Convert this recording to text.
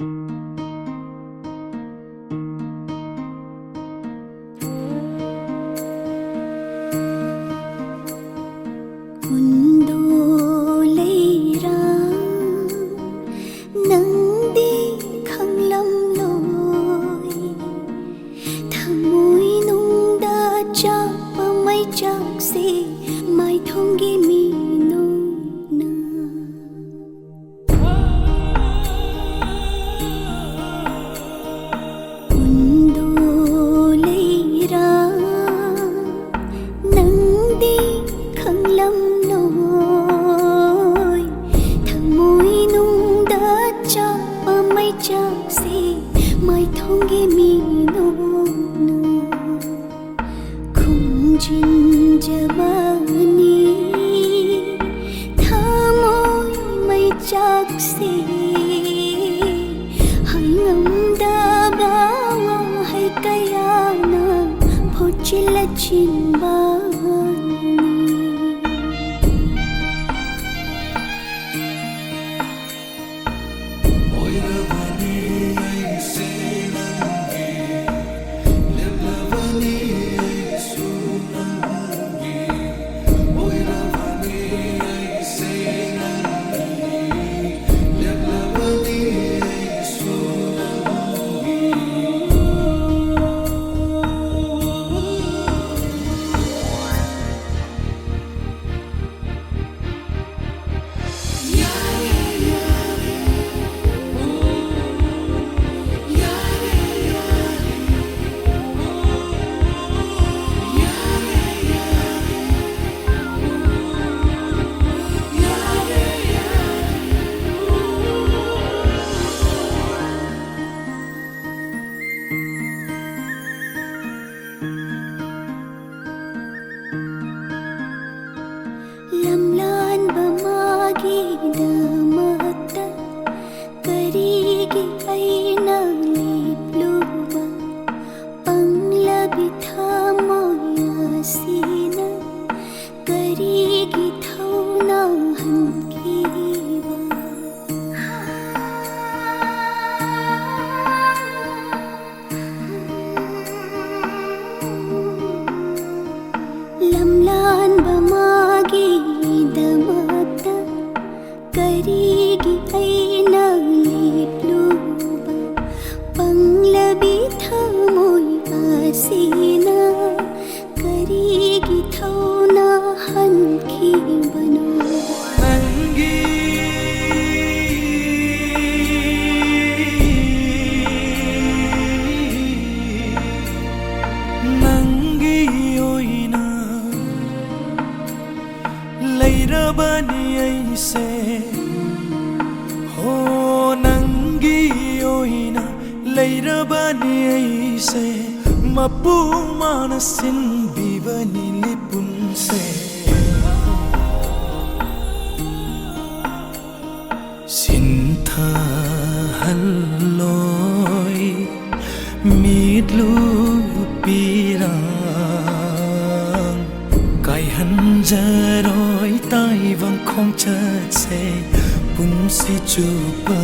Kundo Lengba nangdi khanglam loi thamoi nungda chapa mai chakse mai thonggi mi no na Kundo Lengba nangdi khanglam loi thamoi nungda chapa mai chakse mai thonggi mi no na khungjin jabani thamoi mai chakse hangamda bawa hai kayana phochila chinba lamlan bamagi damata karigi aina lipluba panglabi thamoya sina karigi thauna hankiwa lamlan bamagi damata karigi aina lipluba panglabi thamoy asina karigi thauna hankibano nangi oina leirabani aise ho nangi oina leirabani aise mapu manasin bivani lipunse sintha halloi midlu pirang kai hanjaroi tai vang khong cha se punsi chu pa